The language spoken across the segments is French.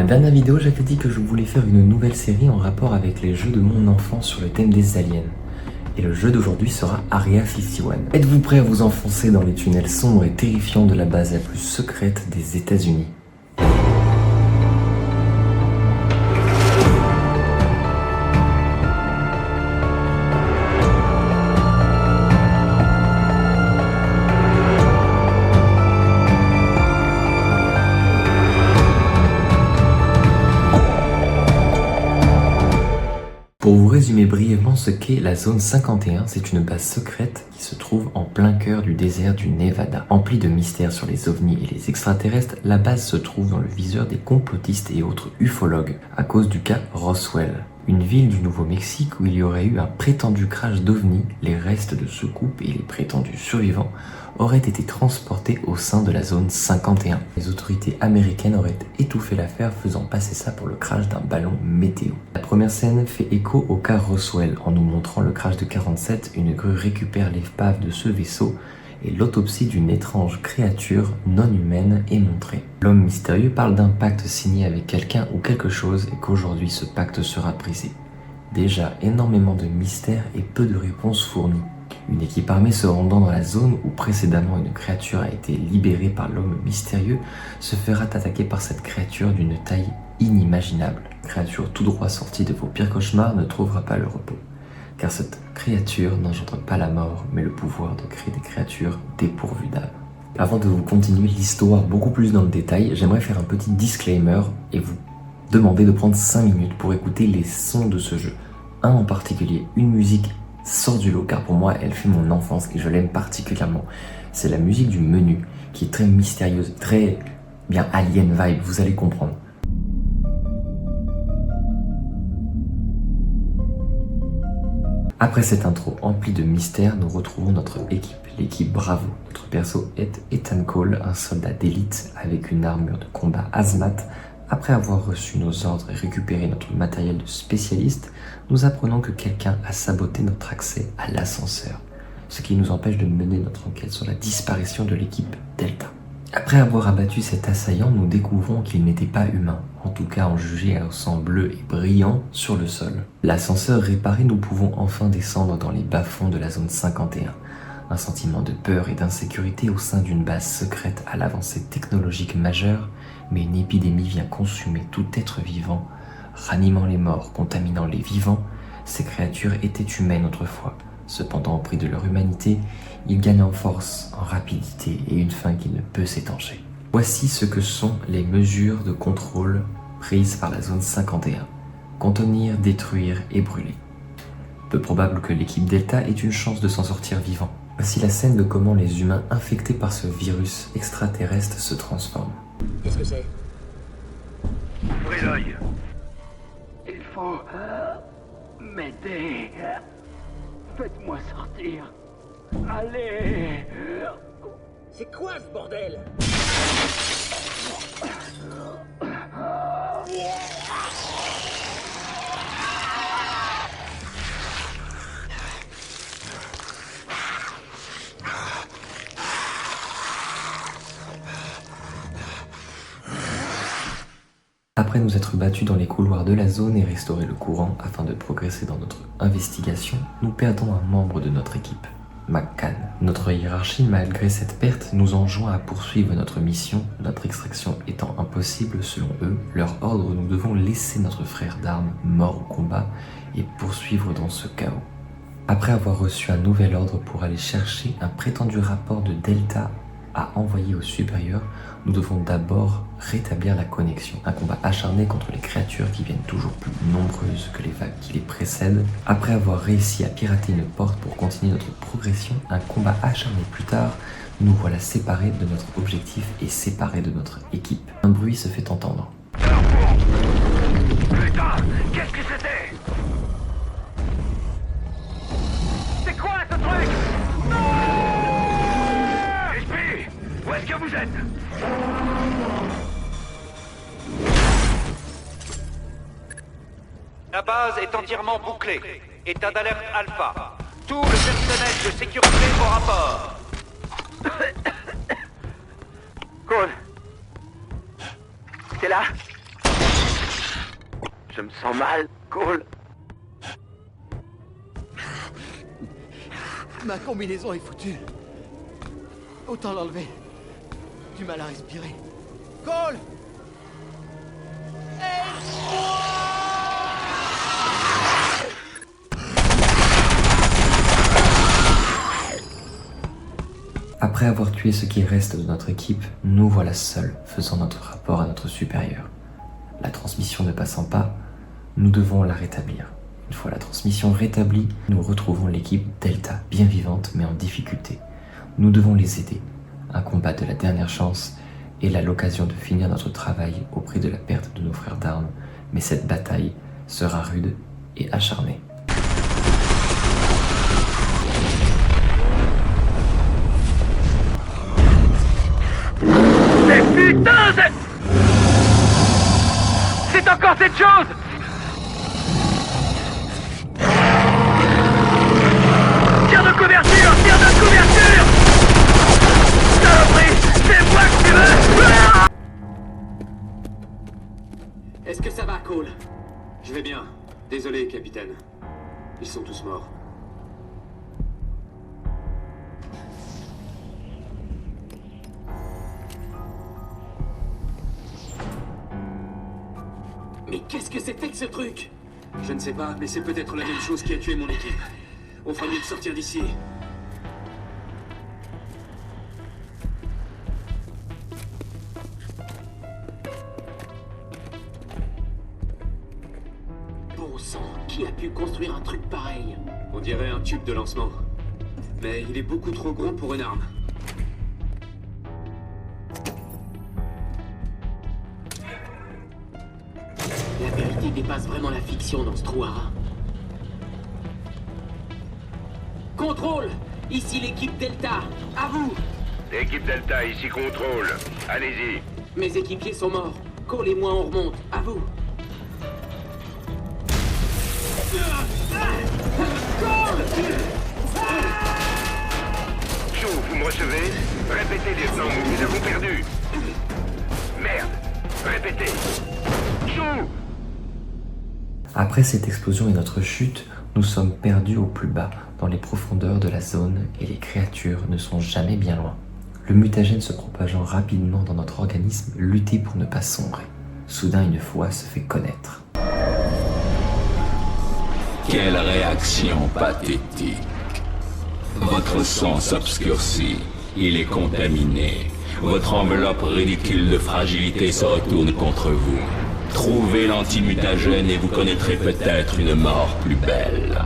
la dernière vidéo, j'avais dit que je voulais faire une nouvelle série en rapport avec les jeux de mon enfance sur le thème des aliens. Et le jeu d'aujourd'hui sera Area 51. Êtes-vous prêts à vous enfoncer dans les tunnels sombres et terrifiants de la base la plus secrète des États-Unis ? Pour vous résumer brièvement ce qu'est la zone 51, c'est une base secrète qui se trouve en plein cœur du désert du Nevada. Emplie de mystères sur les ovnis et les extraterrestres, la base se trouve dans le viseur des complotistes et autres ufologues à cause du cas Roswell. Une ville du Nouveau-Mexique où il y aurait eu un prétendu crash d'ovnis, les restes de secoupe et les prétendus survivants auraient été transportés au sein de la zone 51. Les autorités américaines auraient étouffé l'affaire, faisant passer ça pour le crash d'un ballon météo. La première scène fait écho au cas Roswell en nous montrant le crash de 47, une grue récupère l'épave de ce vaisseau et l'autopsie d'une étrange créature non humaine est montrée. L'homme mystérieux parle d'un pacte signé avec quelqu'un ou quelque chose et qu'aujourd'hui ce pacte sera brisé. Déjà énormément de mystères et peu de réponses fournies. Une équipe armée se rendant dans la zone où précédemment une créature a été libérée par l'homme mystérieux se fera attaquer par cette créature d'une taille inimaginable. Créature tout droit sortie de vos pires cauchemars ne trouvera pas le repos. Car cette créature n'engendre pas la mort, mais le pouvoir de créer des créatures dépourvues d'âme. Avant de vous continuer l'histoire beaucoup plus dans le détail, j'aimerais faire un petit disclaimer et vous demander de prendre 5 minutes pour écouter les sons de ce jeu. Un en particulier, une musique sort du lot car pour moi elle fait mon enfance et je l'aime particulièrement. C'est la musique du menu qui est très mystérieuse, très bien alien vibe, vous allez comprendre. Après cette intro emplie de mystères, nous retrouvons notre équipe, l'équipe Bravo. Notre perso est Ethan Cole, un soldat d'élite avec une armure de combat hazmat. Après avoir reçu nos ordres et récupéré notre matériel de spécialiste, nous apprenons que quelqu'un a saboté notre accès à l'ascenseur, ce qui nous empêche de mener notre enquête sur la disparition de l'équipe Delta. Après avoir abattu cet assaillant, nous découvrons qu'il n'était pas humain, en tout cas en juger à un sang bleu et brillant sur le sol. L'ascenseur réparé, nous pouvons enfin descendre dans les bas-fonds de la zone 51. Un sentiment de peur et d'insécurité au sein d'une base secrète à l'avancée technologique majeure, mais une épidémie vient consumer tout être vivant, ranimant les morts, contaminant les vivants. Ces créatures étaient humaines autrefois. Cependant, au prix de leur humanité, ils gagnent en force, en rapidité et une fin qui ne peut s'étancher. Voici ce que sont les mesures de contrôle prises par la zone 51. Contenir, détruire et brûler. Peu probable que l'équipe Delta ait une chance de s'en sortir vivant. Voici la scène de comment les humains infectés par ce virus extraterrestre se transforment. Qu'est-ce que c'est? Ouvrez l'œil. Il faut m'aider. Faites-moi sortir. Allez. C'est quoi ce bordel? Après nous être battus dans les couloirs de la zone et restaurer le courant afin de progresser dans notre investigation, nous perdons un membre de notre équipe, McCann. Notre hiérarchie, malgré cette perte, nous enjoint à poursuivre notre mission, notre extraction étant impossible selon eux. Leur ordre, nous devons laisser notre frère d'armes mort au combat et poursuivre dans ce chaos. Après avoir reçu un nouvel ordre pour aller chercher un prétendu rapport de Delta à envoyer au supérieur, nous devons d'abord rétablir la connexion. Un combat acharné contre les créatures qui viennent toujours plus nombreuses que les vagues qui les précèdent. Après avoir réussi à pirater une porte pour continuer notre progression, un combat acharné plus tard, nous voilà séparés de notre objectif et séparés de notre équipe. Un bruit se fait entendre. Putain, qu'est-ce que c'était? C'est quoi ce truc? Esprit, où est-ce que vous êtes? La base est entièrement bouclée. État d'alerte alpha. Tout le personnel de sécurité au rapport. Cole. T'es là? Je me sens mal, Cole. Ma combinaison est foutue. Autant l'enlever. Du mal à respirer. Cole! Après avoir tué ce qui reste de notre équipe, nous voilà seuls, faisant notre rapport à notre supérieur. La transmission ne passant pas, nous devons la rétablir. Une fois la transmission rétablie, nous retrouvons l'équipe Delta, bien vivante mais en difficulté. Nous devons les aider. Un combat de la dernière chance est là l'occasion de finir notre travail au prix de la perte de nos frères d'armes, mais cette bataille sera rude et acharnée. Putain, c'est encore cette chose. Tire de couverture. Saloperie, c'est moi que tu veux. Ah! Est-ce que ça va, Cole? Je vais bien. Désolé, capitaine. Ils sont tous morts. Mais qu'est-ce que c'était que ce truc? Je ne sais pas, mais c'est peut-être la même chose qui a tué mon équipe. On fera mieux de sortir d'ici. Bon sang, qui a pu construire un truc pareil? On dirait un tube de lancement. Mais il est beaucoup trop gros pour une arme. La vérité dépasse vraiment la fiction dans ce trou à rats. Contrôle! Ici l'équipe Delta! À vous! Équipe Delta, ici contrôle. Allez-y. Mes équipiers sont morts. Cole et moi on remonte. À vous! Chou, vous me recevez? Répétez, lieutenant, nous avons perdu. Merde. Répétez. Chou! Après cette explosion et notre chute, nous sommes perdus au plus bas, dans les profondeurs de la zone, et les créatures ne sont jamais bien loin. Le mutagène se propageant rapidement dans notre organisme, luttait pour ne pas sombrer. Soudain, une voix se fait connaître. Quelle réaction pathétique. Votre sang s'obscurcit, il est contaminé. Votre enveloppe ridicule de fragilité se retourne contre vous. Trouvez l'antimutagène et vous connaîtrez peut-être une mort plus belle.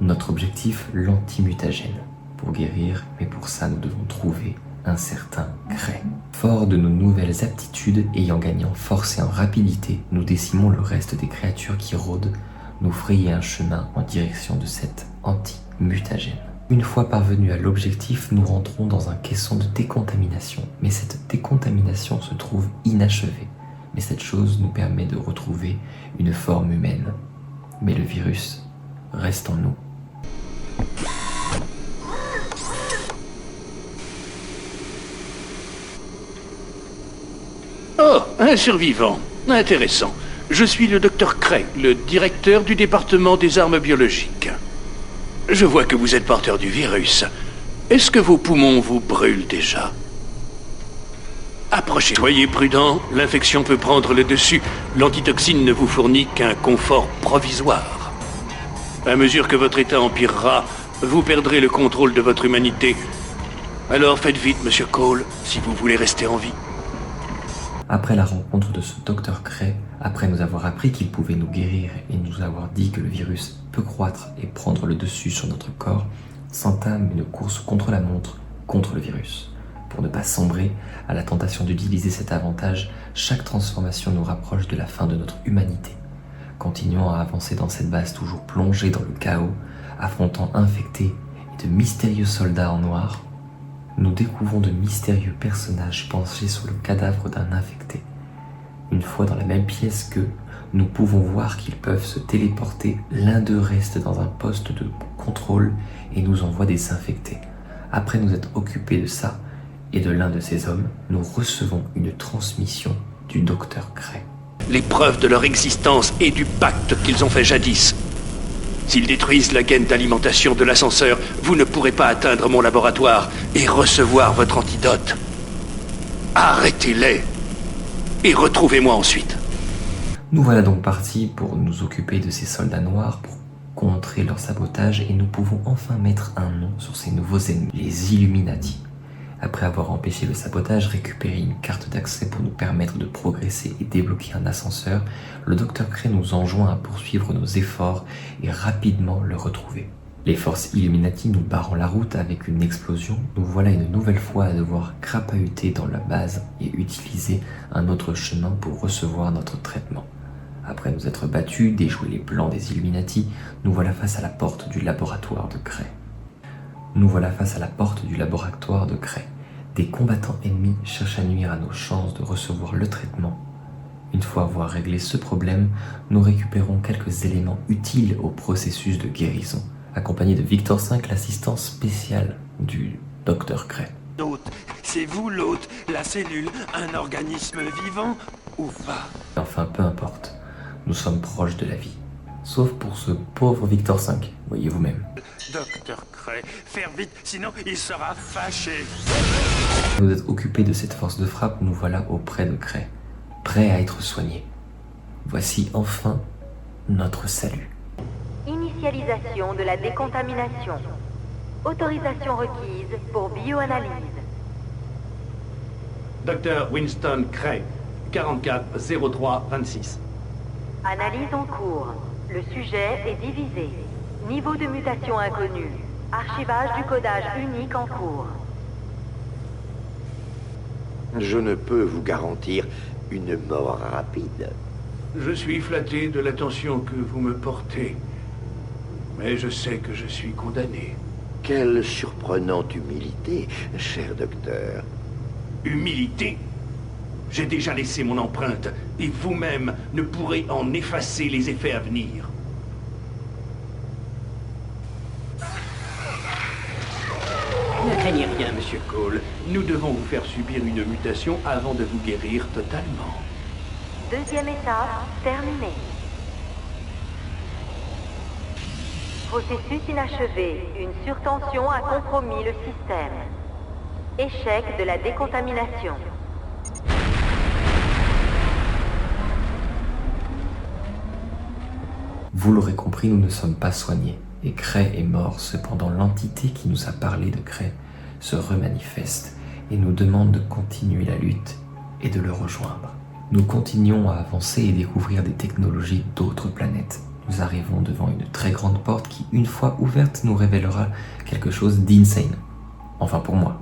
Notre objectif, l'antimutagène. Pour guérir, mais pour ça nous devons trouver un certain Cray. Fort de nos nouvelles aptitudes, ayant gagné en force et en rapidité, nous décimons le reste des créatures qui rôdent, nous frayer un chemin en direction de cet anti-mutagène. Une fois parvenus à l'objectif, nous rentrons dans un caisson de décontamination, mais cette décontamination se trouve inachevée. Mais cette chose nous permet de retrouver une forme humaine. Mais le virus reste en nous. Oh, un survivant. Intéressant. Je suis le Dr. Cray, le directeur du département des armes biologiques. Je vois que vous êtes porteur du virus. Est-ce que vos poumons vous brûlent déjà? Approchez. Soyez prudent, l'infection peut prendre le dessus. L'antitoxine ne vous fournit qu'un confort provisoire. À mesure que votre état empirera, vous perdrez le contrôle de votre humanité. Alors faites vite, Monsieur Cole, si vous voulez rester en vie. Après la rencontre de ce Dr. Cray, après nous avoir appris qu'il pouvait nous guérir et nous avoir dit que le virus peut croître et prendre le dessus sur notre corps, s'entame une course contre la montre, contre le virus. Pour ne pas sombrer à la tentation d'utiliser cet avantage, chaque transformation nous rapproche de la fin de notre humanité. Continuons à avancer dans cette base toujours plongée dans le chaos, affrontant infectés et de mystérieux soldats en noir, nous découvrons de mystérieux personnages penchés sur le cadavre d'un infecté. Une fois dans la même pièce qu'eux, nous pouvons voir qu'ils peuvent se téléporter. L'un d'eux reste dans un poste de contrôle et nous envoie des infectés. Après nous être occupés de ça et de l'un de ces hommes, nous recevons une transmission du Dr. Cray. les preuves de leur existence et du pacte qu'ils ont fait jadis. S'ils détruisent la gaine d'alimentation de l'ascenseur, vous ne pourrez pas atteindre mon laboratoire et recevoir votre antidote. Arrêtez-les et retrouvez-moi ensuite. Nous voilà donc partis pour nous occuper de ces soldats noirs, pour contrer leur sabotage, et nous pouvons enfin mettre un nom sur ces nouveaux ennemis, les Illuminati. Après avoir empêché le sabotage, récupéré une carte d'accès pour nous permettre de progresser et débloquer un ascenseur, le Dr. Cray nous enjoint à poursuivre nos efforts et rapidement le retrouver. Les forces Illuminati nous barrant la route avec une explosion, nous voilà une nouvelle fois à devoir crapahuter dans la base et utiliser un autre chemin pour recevoir notre traitement. Après nous être battus, déjouer les plans des Illuminati, nous voilà face à la porte du laboratoire de Cray. Des combattants ennemis cherchent à nuire à nos chances de recevoir le traitement. Une fois avoir réglé ce problème, nous récupérons quelques éléments utiles au processus de guérison, accompagné de Victor V, l'assistant spécial du Dr. Cray. L'hôte, c'est vous l'hôte, la cellule, un organisme vivant ou pas? Enfin, peu importe, nous sommes proches de la vie. Sauf pour ce pauvre Victor V, voyez vous-même. Dr. Cray, faire vite, sinon il sera fâché. Vous êtes occupé de cette force de frappe, nous voilà auprès de Cray, prêts à être soignés. Voici enfin notre salut. Initialisation de la décontamination. Autorisation requise pour bioanalyse. Dr. Winston Cray, 440326. Analyse en cours. Le sujet est divisé. Niveau de mutation inconnu. Archivage du codage unique en cours. Je ne peux vous garantir une mort rapide. Je suis flatté de l'attention que vous me portez, mais je sais que je suis condamné. Quelle surprenante humilité, cher docteur. Humilité? J'ai déjà laissé mon empreinte, et vous-même ne pourrez en effacer les effets à venir. Ne craignez rien, Monsieur Cole. Nous devons vous faire subir une mutation avant de vous guérir totalement. Deuxième étape, terminée. Processus inachevé. Une surtension a compromis le système. Échec de la décontamination. Vous l'aurez compris, nous ne sommes pas soignés. Et Cray est mort. Cependant, l'entité qui nous a parlé de Cray se remanifeste et nous demande de continuer la lutte et de le rejoindre. Nous continuons à avancer et découvrir des technologies d'autres planètes. Nous arrivons devant une très grande porte qui, une fois ouverte, nous révélera quelque chose d'insane. Enfin pour moi.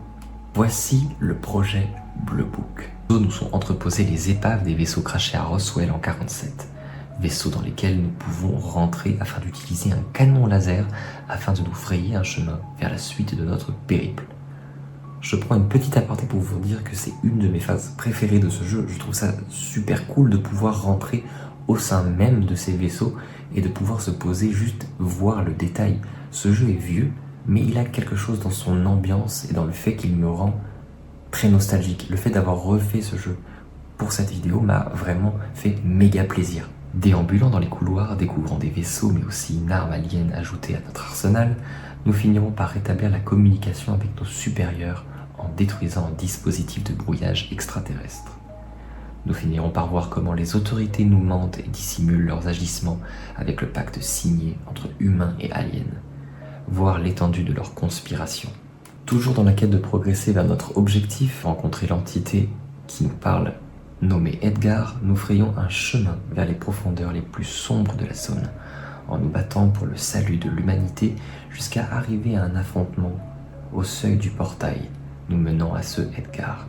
Voici le projet Blue Book. Nous sont entreposés les épaves des vaisseaux crashés à Roswell en 1947. Vaisseaux dans lesquels nous pouvons rentrer afin d'utiliser un canon laser afin de nous frayer un chemin vers la suite de notre périple. Je prends une petite aparté pour vous dire que c'est une de mes phases préférées de ce jeu. Je trouve ça super cool de pouvoir rentrer au sein même de ces vaisseaux et de pouvoir se poser, juste voir le détail. Ce jeu est vieux, mais il a quelque chose dans son ambiance et dans le fait qu'il me rend très nostalgique. Le fait d'avoir refait ce jeu pour cette vidéo m'a vraiment fait méga plaisir. Déambulant dans les couloirs, découvrant des vaisseaux mais aussi une arme alien ajoutée à notre arsenal, nous finirons par rétablir la communication avec nos supérieurs en détruisant un dispositif de brouillage extraterrestre. Nous finirons par voir comment les autorités nous mentent et dissimulent leurs agissements avec le pacte signé entre humains et aliens. Voir l'étendue de leur conspiration. Toujours dans la quête de progresser vers notre objectif, rencontrer l'entité qui nous parle, nommée Edgar, nous frayons un chemin vers les profondeurs les plus sombres de la zone, en nous battant pour le salut de l'humanité jusqu'à arriver à un affrontement au seuil du portail, nous menant à ce Edgar.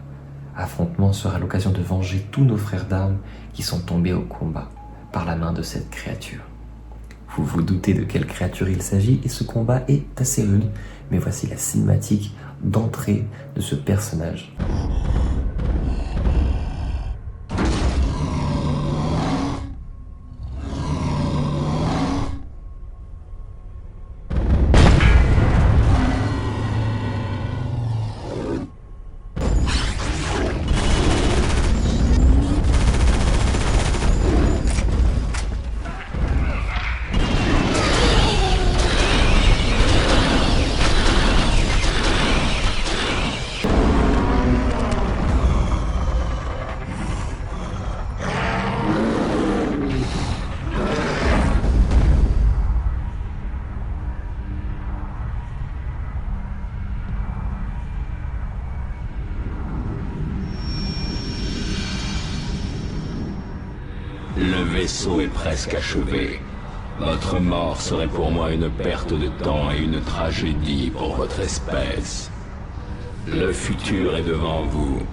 Affrontement sera l'occasion de venger tous nos frères d'armes qui sont tombés au combat par la main de cette créature. Vous vous doutez de quelle créature il s'agit et ce combat est assez rude, mais voici la cinématique d'entrée de ce personnage. Le vaisseau est presque achevé. Votre mort serait pour moi une perte de temps et une tragédie pour votre espèce. Le futur est devant vous.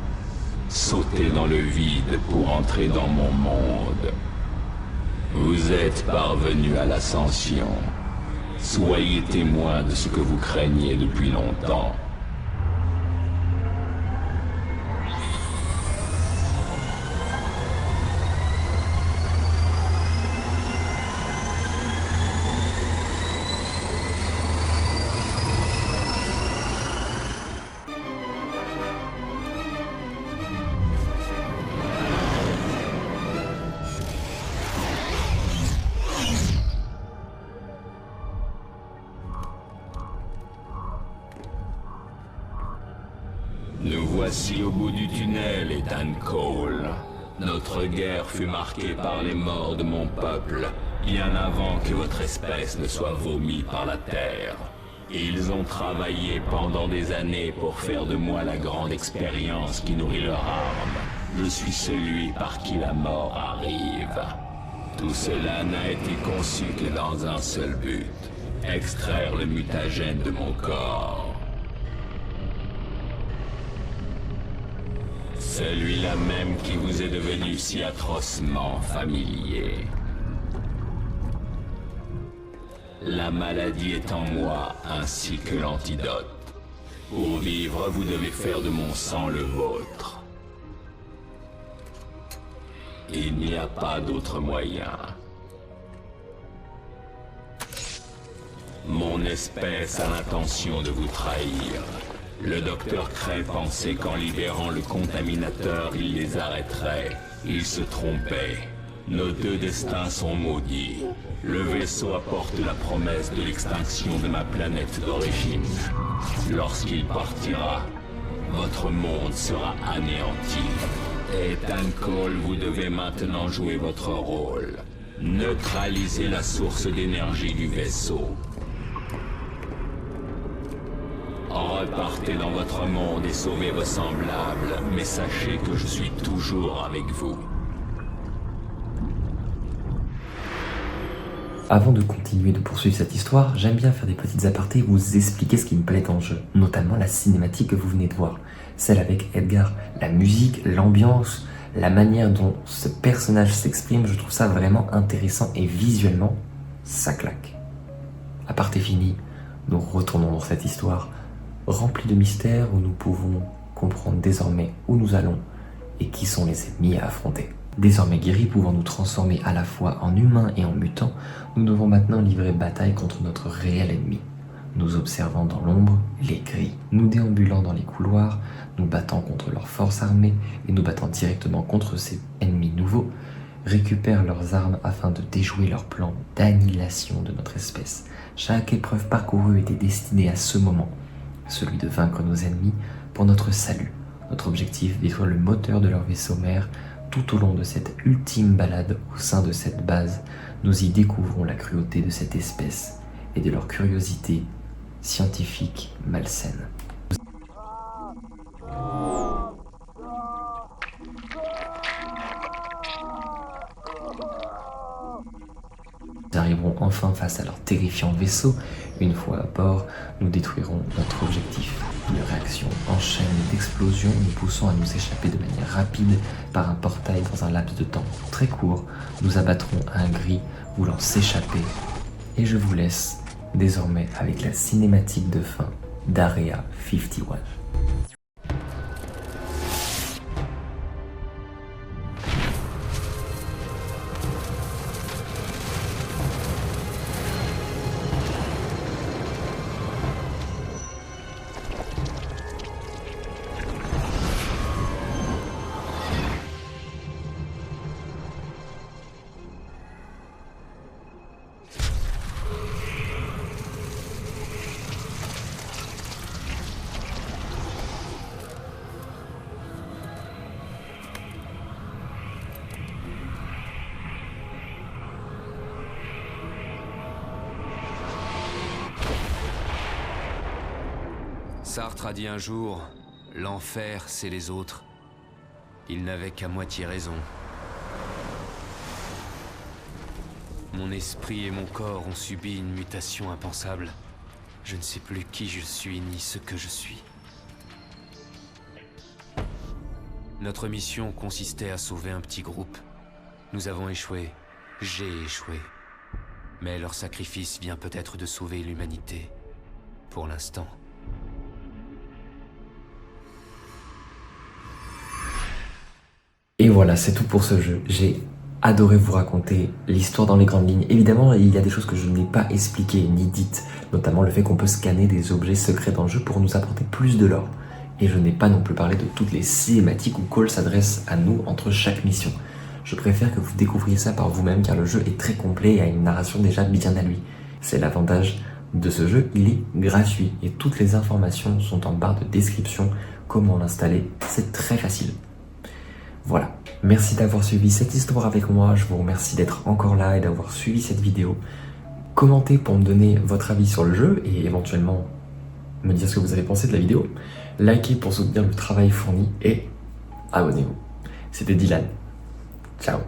Sautez dans le vide pour entrer dans mon monde. Vous êtes parvenu à l'ascension. Soyez témoin de ce que vous craignez depuis longtemps. Nous voici au bout du tunnel, Ethan Cole. Notre guerre fut marquée par les morts de mon peuple, bien avant que votre espèce ne soit vomi par la terre. Ils ont travaillé pendant des années pour faire de moi la grande expérience qui nourrit leur arme. Je suis celui par qui la mort arrive. Tout cela n'a été conçu que dans un seul but, extraire le mutagène de mon corps. Celui-là même qui vous est devenu si atrocement familier. La maladie est en moi, ainsi que l'antidote. Pour vivre, vous devez faire de mon sang le vôtre. Il n'y a pas d'autre moyen. Mon espèce a l'intention de vous trahir. Le docteur Cray pensait qu'en libérant le contaminateur, il les arrêterait. Il se trompait. Nos deux destins sont maudits. Le vaisseau apporte la promesse de l'extinction de ma planète d'origine. Lorsqu'il partira, votre monde sera anéanti. Ethan Cole, vous devez maintenant jouer votre rôle. Neutraliser la source d'énergie du vaisseau. Repartez dans votre monde et sauvez vos semblables, mais sachez que je suis toujours avec vous. Avant de continuer de poursuivre cette histoire, j'aime bien faire des petites apartés et vous expliquer ce qui me plaît dans le jeu, notamment la cinématique que vous venez de voir, celle avec Edgar, la musique, l'ambiance, la manière dont ce personnage s'exprime, je trouve ça vraiment intéressant et visuellement, ça claque. Aparté fini, nous retournons dans cette histoire remplie de mystères où nous pouvons comprendre désormais où nous allons et qui sont les ennemis à affronter. Désormais guéris, pouvant nous transformer à la fois en humains et en mutants, nous devons maintenant livrer bataille contre notre réel ennemi. Nous observant dans l'ombre les gris, nous déambulant dans les couloirs, nous battant contre leurs forces armées et nous battant directement contre ces ennemis nouveaux, récupèrent leurs armes afin de déjouer leur plan d'annihilation de notre espèce. Chaque épreuve parcourue était destinée à ce moment, celui de vaincre nos ennemis pour notre salut. Notre objectif, détruire le moteur de leur vaisseau mère. Tout au long de cette ultime balade au sein de cette base, nous y découvrons la cruauté de cette espèce et de leur curiosité scientifique malsaine. Nous arriverons enfin face à leur terrifiant vaisseau. Une fois à bord, nous détruirons notre objectif. Une réaction en chaîne d'explosions nous poussant à nous échapper de manière rapide par un portail dans un laps de temps très court. Nous abattrons un gris voulant s'échapper. Et je vous laisse désormais avec la cinématique de fin d'Area 51. Sartre a dit un jour, l'enfer, c'est les autres. Il n'avait qu'à moitié raison. Mon esprit et mon corps ont subi une mutation impensable. Je ne sais plus qui je suis ni ce que je suis. Notre mission consistait à sauver un petit groupe. Nous avons échoué. J'ai échoué. Mais leur sacrifice vient peut-être de sauver l'humanité. Pour l'instant. Et voilà, c'est tout pour ce jeu. J'ai adoré vous raconter l'histoire dans les grandes lignes. Évidemment, il y a des choses que je n'ai pas expliquées ni dites, notamment le fait qu'on peut scanner des objets secrets dans le jeu pour nous apporter plus de lore. Et je n'ai pas non plus parlé de toutes les cinématiques où Cole s'adresse à nous entre chaque mission. Je préfère que vous découvriez ça par vous-même car le jeu est très complet et a une narration déjà bien à lui. C'est l'avantage de ce jeu, il est gratuit et toutes les informations sont en barre de description. Comment l'installer, c'est très facile. Voilà, merci d'avoir suivi cette histoire avec moi, je vous remercie d'être encore là et d'avoir suivi cette vidéo. Commentez pour me donner votre avis sur le jeu et éventuellement me dire ce que vous avez pensé de la vidéo. Likez pour soutenir le travail fourni et abonnez-vous. C'était Dylan. Ciao.